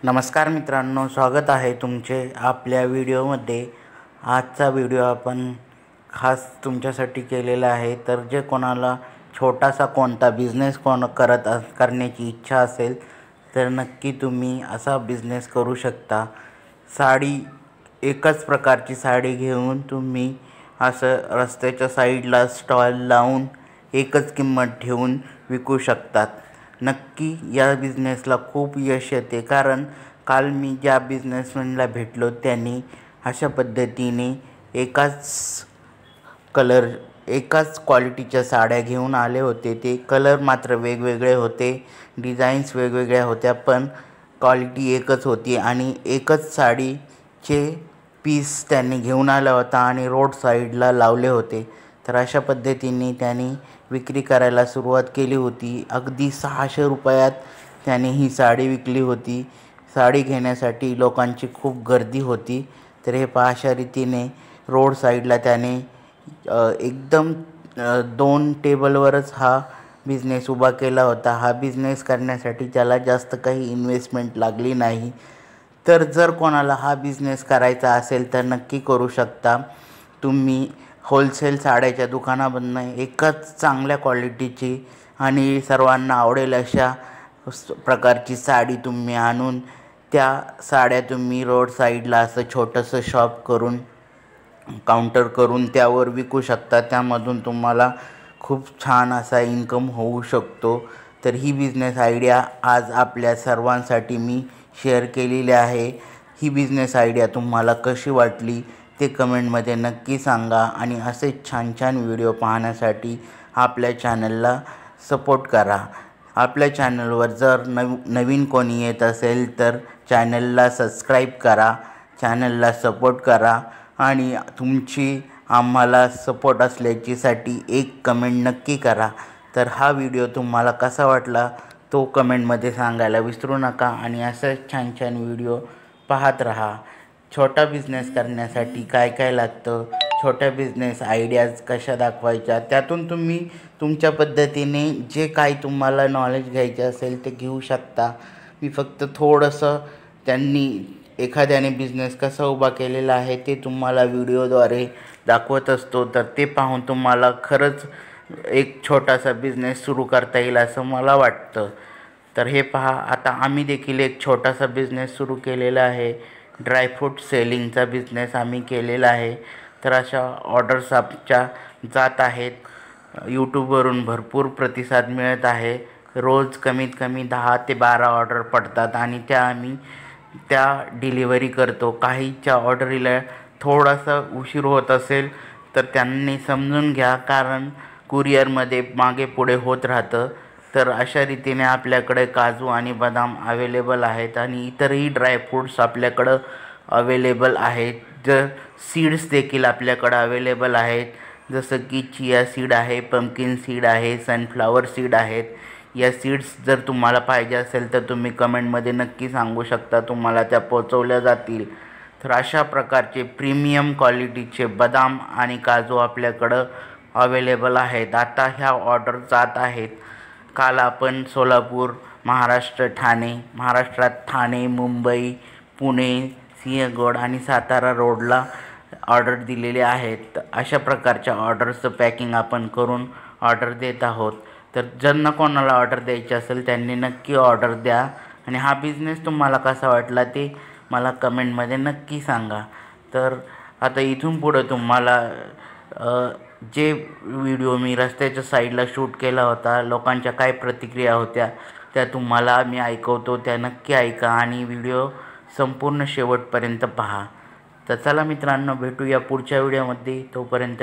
नमस्कार मित्रांनो, स्वागत आहे तुमचे आपल्या व्हिडिओमध्ये। आजचा व्हिडिओ आपण खास तुमच्यासाठी केलेला आहे। तर जे कोणाला छोटासा कोणता बिझनेस करण्याची इच्छा असेल तर नक्की तुम्ही असा बिझनेस करू शकता। साडी, एकच प्रकारची साडी घेऊन तुम्ही असं रस्त्याच्या साईडला स्टॉल लावून एकच किंमत ठेवून विकू शकतात। नक्की या बिझनेसला खूप यश येते, कारण काल मी ज्या बिझनेसमॅनला भेटलो त्यांनी अशा पद्धतीने एकाच क्वालिटीच्या साड्या घेऊन आले होते। ते कलर मात्र वेगवेगळे होते, डिझाईन्स वेगवेगळ्या होत्या, पण क्वालिटी एकच होती आणि एकच साडीचे पीस त्यांनी घेऊन आला होता आणि रोड साईडला लावले होते। तर अशा पद्धतीने त्यांनी विक्री करायला सुरुवात केली होती। अगदी 600 रुपयात त्यांनी ही साडी विकली होती। साडी घेण्यासाठी लोकांची खूप गर्दी होती। तर हे पहा, अशा रीतीने रोड साईडला त्याने एकदम 2 टेबलवरच हा बिझनेस उभा केला होता। हा बिझनेस करण्यासाठी त्याला जास्त काही इन्व्हेस्टमेंट लागली नाही। तर जर कोणाला हा बिझनेस करायचा असेल तर नक्की करू शकता। तुम्ही होलसेल साड्याच्या दुकानामधून एकच चांगल्या क्वालिटीची आणि सर्वांना आवडेल अशा प्रकारची साडी तुम्ही आणून त्या साड्या तुम्ही रोड साईडला असं छोटंसं शॉप करून, काउंटर करून त्यावर विकू शकता। त्यामधून तुम्हाला खूप छान असा इन्कम होऊ शकतो। तर ही बिझनेस आयडिया आज आपल्या सर्वांसाठी मी शेअर केलेली आहे। ही बिझनेस आयडिया तुम्हाला कशी वाटली ते कमेंटमध्ये नक्की सांगा आणि असे छान छान व्हिडिओ पाहण्यासाठी आपल्या चॅनलला सपोर्ट करा। आपल्या चॅनलवर जर नवीन कोणी येत असेल तर चॅनलला सबस्क्राईब करा, चॅनलला सपोर्ट करा आणि तुमची आम्हाला सपोर्ट असल्यासाठी एक कमेंट नक्की करा। तर हा व्हिडिओ तुम्हाला कसा वाटला तो कमेंटमध्ये सांगायला विसरू नका आणि असंच छान छान व्हिडिओ पाहत राहा। छोटा बिझनेस करण्यासाठी काय काय लागतं, छोट्या बिझनेस आयडियाज कशा दाखवायच्या, त्यातून तुम्ही तुमच्या पद्धतीने जे काही तुम्हाला नॉलेज घ्यायचे असेल ते घेऊ शकता। मी फक्त थोडंसं एखाद्याने बिझनेस कसा उभा केलेला आहे ते तुम्हाला व्हिडिओद्वारे दाखवत असतो। तर ते पाहून तुम्हाला खरंच एक छोटासा बिझनेस सुरू करता येईल असं मला वाटतं। तर हे पहा, आता आम्ही देखील एक छोटासा बिझनेस सुरू केलेला आहे। ड्रायफ्रूट सेलिंगचा बिझनेस आम्ही केलेला आहे। तर अशा ऑर्डर्स आमच्या जात आहेत। यूट्यूबवरून भरपूर प्रतिसाद मिळत आहे। रोज कमीत कमी 10 ते 12 ऑर्डर पडतात आणि आम्ही त्या डिलिव्हरी करतो। काहीच्या ऑर्डरीला थोडासा उशीर होत असेल तर त्यांनी समजून घ्या, कारण कुरिअरमध्ये मागे पुढे होत राहतं। तर अशा रीतीने आपल्याकडे काजू आणि बदाम अवेलेबल आहेत आणि इतरही ड्रायफ्रूट्स आपल्याकडं अवेलेबल आहेत। सीड्स देखील आपल्याकडं अवेलेबल आहेत, जसं की चिया सीड आहे, पंपकिन सीड आहे, सनफ्लावर सीड आहेत। या सीड्स जर तुम्हाला पाहिजे असेल तर तुम्ही कमेंटमध्ये नक्की सांगू शकता, तुम्हाला त्या पोचवल्या जातील। तर अशा प्रकारचे प्रीमियम क्वालिटीचे बदाम आणि काजू आपल्याकडं अवेलेबल आहेत। आता ह्या ऑर्डर जात आहेत। काल आपण सोलापूर, महाराष्ट्रात ठाणे, मुंबई, पुणे, सिंहगड आणि सातारा रोडला ऑर्डर दिलेले आहेत। अशा प्रकारच्या ऑर्डरचं पॅकिंग आपण करून ऑर्डर देत आहोत। तर ज्यांना कोणाला ऑर्डर द्यायची असेल त्यांनी नक्की ऑर्डर द्या आणि हा बिझनेस तुम्हाला कसा वाटला ते मला कमेंटमध्ये नक्की सांगा। तर आता इथून पुढं तुम्हाला जे व्हिडिओ मी रस्त्याच्या साईडला शूट केला होता, लोकांच्या काय प्रतिक्रिया होत्या त्या तुम्हाला मी ऐकवतो, त्या नक्की ऐका आणि व्हिडिओ संपूर्ण शेवटपर्यंत पहा। तर चला मित्रांनो, भेटूया पुढच्या व्हिडिओमध्ये। तोपर्यंत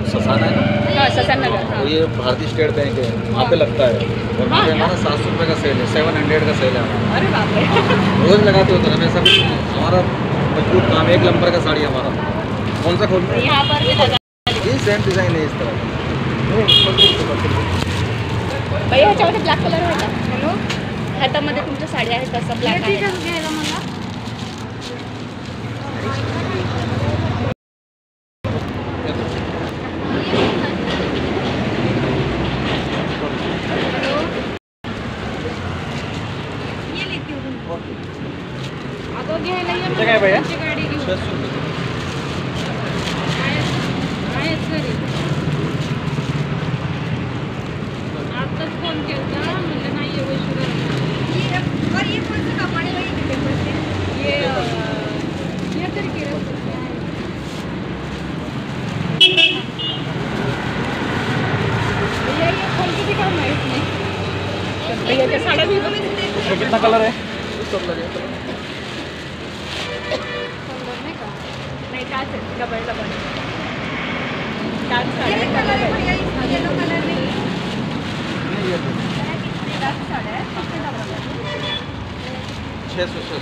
ससाना है ना, ससाना नगर। ये भारतीय स्टेट बैंक है, वहाँ पे लगता है। और वहाँ पे हमारा 700 रुपये का सेल है, 700 का सेल है हमारा। अरे बाप रे, रोज लगाते होते हैं हमेशा। हमारा मजबूत काम, 1 नंबर का साड़ी हमारा। कौन सा खोल यहाँ पर ये सेम डिज़ाइन है इस तरह। भैया ह्याच्यामध्ये ब्लॅक कलर आहे का? हातामध्ये तुमच्या साड्या आहेत तसं ब्लॅक आहे। कितना कलर है? सब लगे नाही काच आहे डबल डबल काच साड्या कलर येलो कलर नाही काच साड्या फक्त डबल 600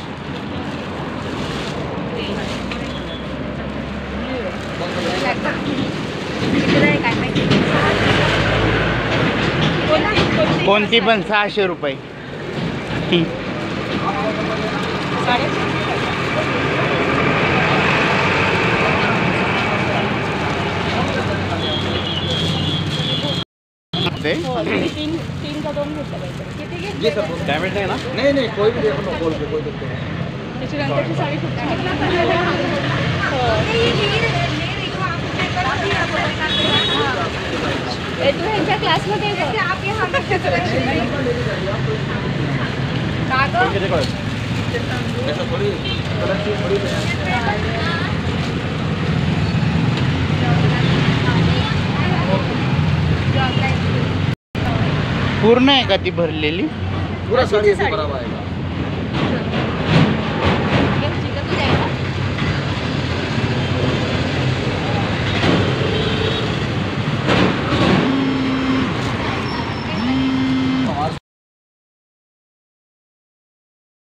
कोणती पण 600 रुपये. तीन का 2 घेतलं पाहिजे. किती जी सर डैमेज नहीं है ना? नहीं नहीं कोई भी देखो ना बोल के कोई दिक्कत नहीं. त्याच्यानंतरची साडी खूप छान तू ह्यांच्या क्लासमध्ये ऐसा थोड़ी कलर चीज थोड़ी पूर्ण आहे का ती भरलेली? पूरा साड़ी ऐसे भरा हुआ आएगा.